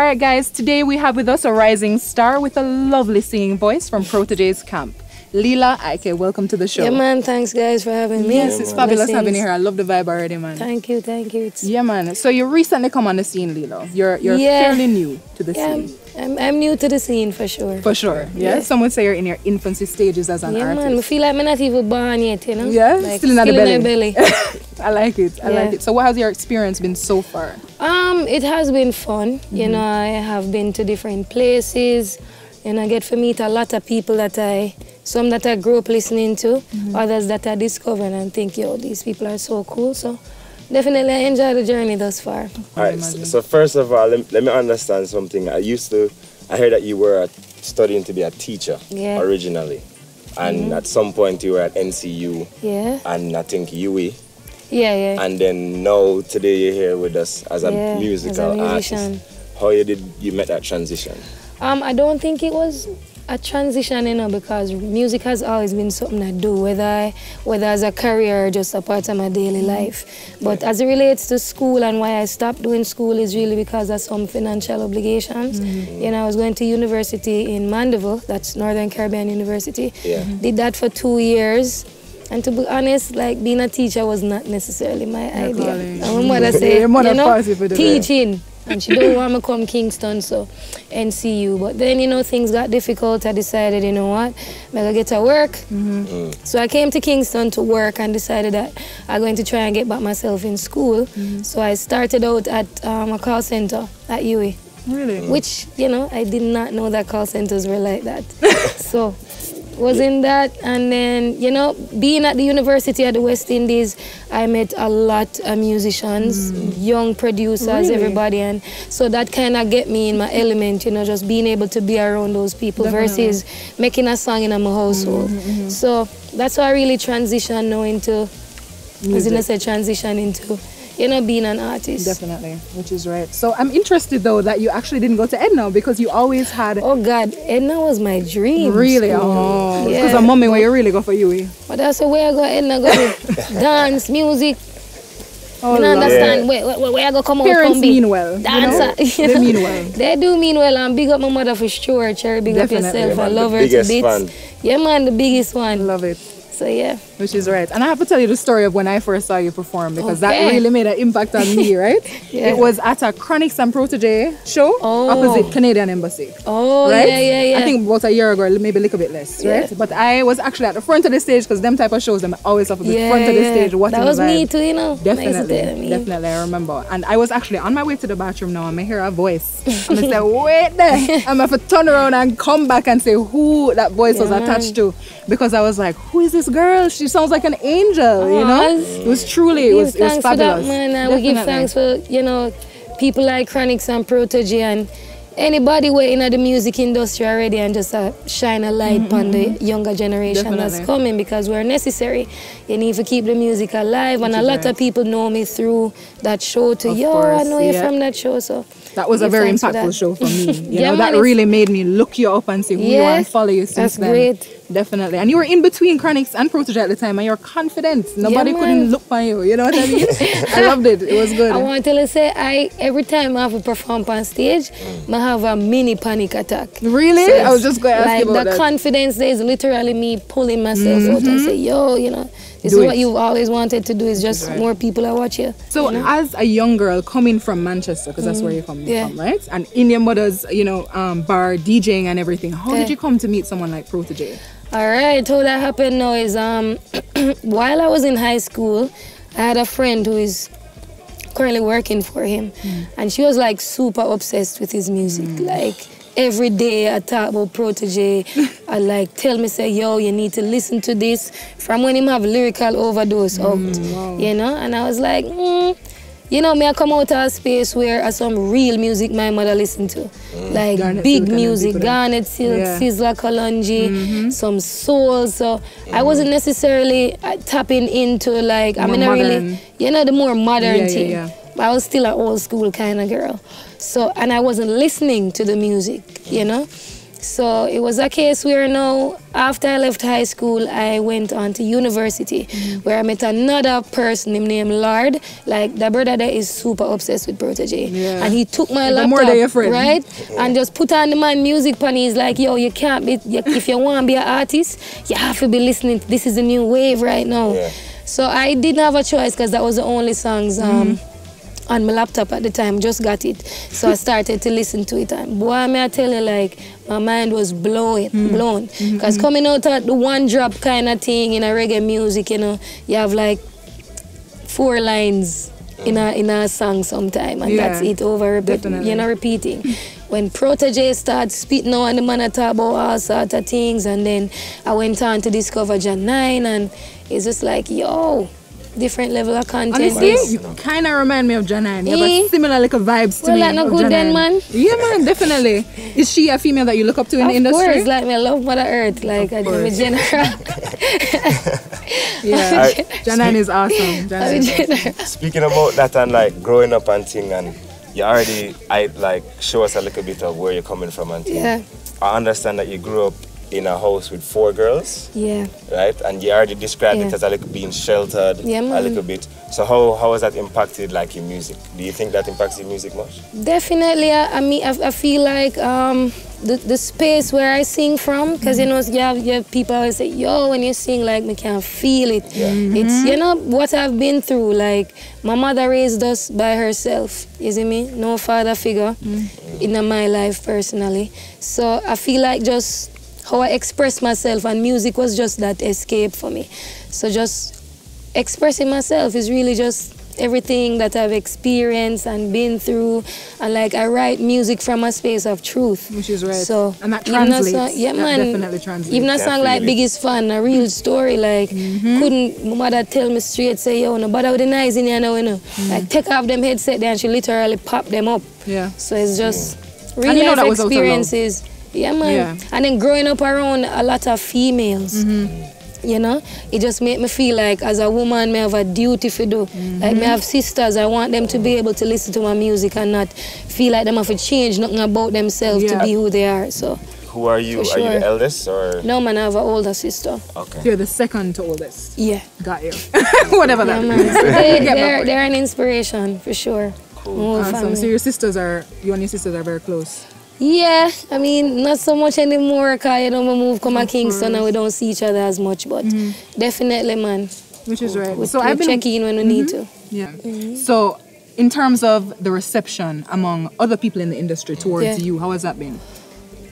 All right, guys, today we have with us a rising star with a lovely singing voice from Protoje's camp. Lila Ike, welcome to the show. Yeah, man, thanks, guys, for having me. Yes, it's fabulous having you here. I love the vibe already, man. Thank you, thank you. Yeah, man. So you recently come on the scene, Lila. You're fairly new to the scene. I'm new to the scene, for sure. For sure, yeah? Some would say you're in your infancy stages as an artist. Yeah, man, I feel like I'm not even born yet, you know? Yeah, like, still in the belly. belly. I like it, I like it. So what has your experience been so far? It has been fun. You know, I have been to different places, and I get to meet a lot of people some that I grew up listening to, others that I discovered and think, yo, these people are so cool. So definitely I enjoy the journey thus far. All right, so first of all, let me understand something. I heard that you were studying to be a teacher originally. And at some point you were at NCU and I think UE. Yeah. And then now today you're here with us as a musical artist. How you met that transition? I don't think it was a transition, you know, because music has always been something I do, whether as a career or just a part of my daily life. But as it relates to school and why I stopped doing school is really because of some financial obligations. You know, I was going to university in Mandeville, that's Northern Caribbean University. Did that for 2 years. And to be honest, like being a teacher was not necessarily my idea. And my mother said, you know, teaching. And she don't want me to come Kingston, so NCU. But then, you know, things got difficult. I decided, you know what, I'm going to get to work. So I came to Kingston to work and decided that I'm going to try and get back myself in school. So I started out at a call center at UE. Really? Which, you know, I did not know that call centers were like that. So was in that, and then, you know, being at the University of the West Indies, I met a lot of musicians, young producers, everybody, and so that kind of get me in my element, you know, just being able to be around those people versus making a song in my household. So that's how I really transition now into, you know, being an artist. Definitely, which is right. So I'm interested though that you actually didn't go to Edna because you always had... Oh God, Edna was my dream. Really? Oh, because a mommy where you really go for UE. But that's the way I go. Edna go to dance, music. Oh, I understand where I go come out. Parents mean well. Dancer. You know? They mean well. They do mean well, and big up my mother for sure. Cherry, big up yourself. I love her to bits. Yeah, man, the biggest one. Love it. So yeah. Which is right. And I have to tell you the story of when I first saw you perform because that really made an impact on me, right? It was at a Chronixx and Protoje show opposite Canadian Embassy. Oh, right? yeah. I think about a year ago, maybe a little bit less, right? But I was actually at the front of the stage because them type of shows, I'm always up at the front of the stage watching that was the vibe. me too, you know. Definitely, I remember. And I was actually on my way to the bathroom now and I hear a voice. I'm going to say, wait there. I'm going to turn around and come back and say who that voice was attached to. Because I was like, who is this girl? She sounds like an angel, you know? It was truly, it was fabulous. For that, man. We give thanks for, you know, people like Chronixx and Protoje and anybody who in the music industry already and just shine a light on the younger generation that's coming because we're necessary. You need to keep the music alive and a lot of people know me through that show too. I know you from that show, so... That was a very impactful show for me. You know, that really made me look you up and say who you are and follow you since then. That's great. Definitely. And you were in between Chronixx and Protoje at the time and you're confident. Nobody couldn't look for you. You know what I mean? I loved it. It was good. I want to say, every time I have to perform on stage, I have a mini panic attack. Really? So I was just going to ask you about that. The confidence there is literally me pulling myself out and say, yo, you know, this is what you've always wanted to do, is just more people that watch you. So as a young girl coming from Manchester, because that's where you're coming from, right? And in your mother's, you know, bar, DJing and everything, how did you come to meet someone like Protoje? All right, how that happened now is while I was in high school, I had a friend who is currently working for him. And she was like super obsessed with his music. Like every day I talk about Protoje. I like tell me, say, yo, you need to listen to this. From when him have lyrical overdose out, you know? And I was like, you know, me I come out of a space where some real music my mother listened to. Like Garnet big music, Garnet Silk, Sizzla Kalonji, some soul. So I wasn't necessarily tapping into like, I mean, I really, you know, the more modern thing. But I was still an old school kind of girl. So, and I wasn't listening to the music, you know? So it was a case where now, after I left high school, I went on to university, where I met another person named Lord. Like, the brother there is super obsessed with Protoje. Yeah. And he took my laptop, right? And just put on the man music pan. He's like, yo, you can't be, if you want to be an artist, you have to be listening. This is the new wave right now. Yeah. So I didn't have a choice because that was the only songs on my laptop at the time, just got it. So I started to listen to it. And boy, may I tell you, like, my mind was blown. Because coming out at the one drop kind of thing in a reggae music, you know, you have like 4 lines in a song sometime, and that's it over, you know, repeating. When Protoje started spitting on the man, I talk about all sorts of things, and then I went on to discover Jan 9, and it's just like, yo, different level of content. Honestly, you kind of remind me of Janine. You have a similar like vibes to me. Like no good then, man. Yeah, man, definitely. Is she a female that you look up to in the industry? Of course, like me, I love Mother Earth. Like I'm a general. Yeah, Janine is awesome. Speaking about that and like growing up and thing, and you already like show us a little bit of where you're coming from and thing. Yeah. I understand that you grew up in a house with 4 girls. Yeah. Right? And you already described it as a little being sheltered a little bit. So how has that impacted like your music? Do you think that impacts your music much? Definitely. I mean, I feel like the space where I sing from, because you know, you have people always say, yo, when you sing, like, me can't feel it. Yeah. It's, you know, what I've been through. Like, my mother raised us by herself, you see me? No father figure in my life personally. So I feel like just how I express myself, and music was just that escape for me. So just expressing myself is really just everything that I've experienced and been through, and like I write music from a space of truth. Which is right. So and that translates. Definitely translates. Even a song like Biggz Fan, a real story, like couldn't my mother tell me straight, say, yo, no bother with the noise in here now, you know. Like take off them headset there, and she literally pop them up. Yeah. So it's just real life experiences. Yeah, man. Yeah. And then growing up around a lot of females, you know, it just made me feel like as a woman, I have a duty to do. Like, I have sisters, I want them to be able to listen to my music and not feel like they have to change nothing about themselves to be who they are. So. Who are you? Are you the eldest or? No, man, I have an older sister. Okay. So you're the second to oldest? Yeah. Got you. Whatever that means. They're an inspiration, for sure. Cool. Awesome. So your sisters are, you and your sisters are very close? Yeah, I mean, not so much anymore, because, you know, we moved to Kingston and we don't see each other as much, but definitely, man. Which is right. So I've been checking in when we need to. Yeah. So, in terms of the reception among other people in the industry towards you, how has that been?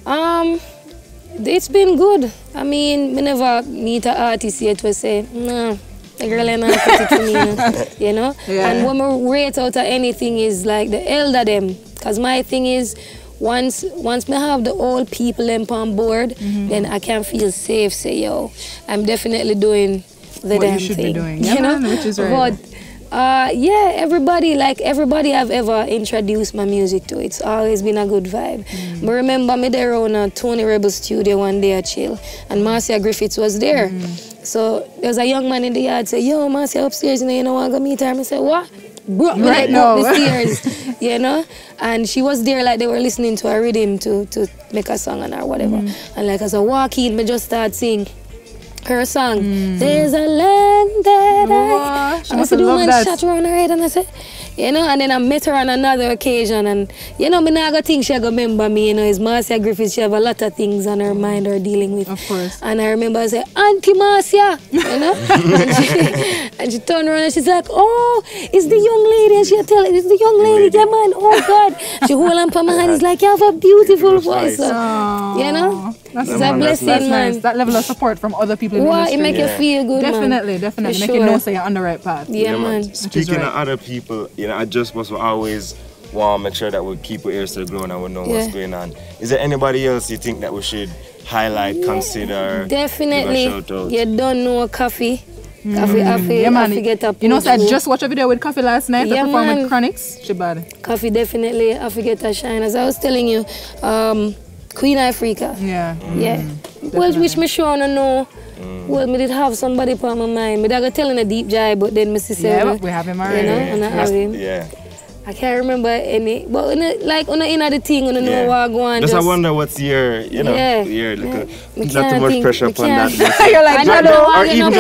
It's been good. I mean, we never meet an artist yet who say, nah, the girl ain't not put it to me, you know? Yeah. And when we rate out of anything is like the elder them, because my thing is, once me have the old people them on board, then I can feel safe, say, yo, I'm definitely doing the damn thing. Be doing. You know? Which is right. But, yeah, everybody I've ever introduced my music to, it's always been a good vibe. But remember me there on a Tony Rebel studio one day at Chill, and Marcia Griffiths was there. So there was a young man in the yard say, yo, Marcia upstairs, you know, want to go meet her? I said, what? Brought me right up the stairs, you know? And she was there like they were listening to a rhythm to make a song and or whatever. And like as I walk in, me just start singing her song. There's a land that I said, man shot around her head, and I said, you know, and then I met her on another occasion, and you know, me not gonna think she gonna remember me, you know, it's Marcia Griffiths, she have a lot of things on her mind or dealing with. Of course. And I remember I said, Auntie Marcia, you know? and she turned around and she's like, oh, it's the young lady, and she'll tell it, it's the young lady, yeah man, oh God. She hold on for my hand, it's like, you have a beautiful voice. So, you know? It's a blessing, man. Nice. That level of support from other people in the industry. It make you feel good, definitely, man. Definitely. Make you know say you're on the right path. Yeah, man. Speaking of other people, you know, I just was always want to make sure that we keep our ears to the ground and we know what's going on. Is there anybody else you think that we should highlight, consider? Definitely. Give a shout out? You don't know Coffee. Coffee, yeah, man. Get up. You know, so I just watched a video with Coffee last night. I performed with Chronixx. She bad. Coffee definitely. I forget her shine. As I was telling you, Queen Africa. Yeah. Well, which me sure I know. Well, me did have somebody on my mind. Me I got telling a deep jive, but then me say, yeah, we have him already. You know, and I have him. Yeah. I can't remember any, but like on the thing, on the know what go on. Just I wonder what's your, you know, your little, not too much pressure upon that. You're like, or even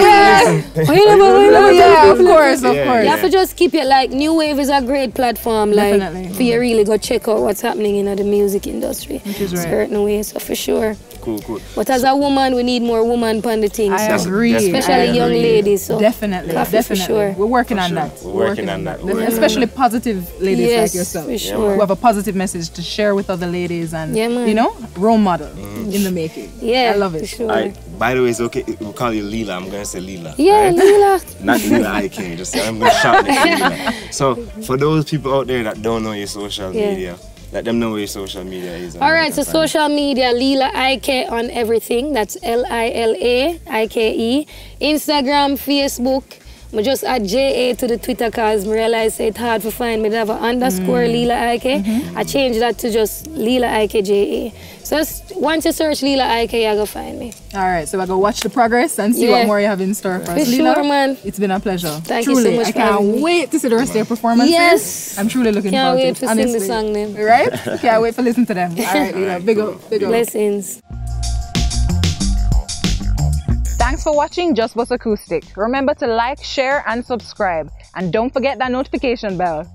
yeah, of course. You have to just keep it like New Wave is a great platform, like for you really go check out what's happening in the music industry. Which is right. Certain ways, so for sure. Cool. But as a woman, we need more women on the thing. I agree. Especially young ladies. So definitely. For sure. We're working on that. We're working on that. Especially positive ladies like yourself. For sure. Who have a positive message to share with other ladies and, you know, role model in the making. Yeah, I love it. For sure. By the way, it's okay. We'll call you Lila. I'm going to say Lila. Yeah, right? Lila. Not Lila Ike. Just I'm going to shout Lila. So, for those people out there that don't know your social media, let them know where your social media is. All right, so social media, Lila Ike on everything. That's LILAIKE. Instagram, Facebook. I just add JA to the Twitter because I realized it's hard to find me. They have an underscore Lila Ike. I changed that to just Lila Ike JA. So once you search Lila Ike, you're going to find me. All right, so I go watch the progress and see what more you have in store for us. For sure, man. It's been a pleasure. Thank you so much. I can't wait to see the rest of your performances. Yes. I'm truly looking forward to it. Can't wait to sing the song then. Right? Can't wait to listen to them. All right, Lila. Big up. Blessings. Thanks for watching Jussbuss Acoustic. Remember to like, share, and subscribe. And don't forget that notification bell.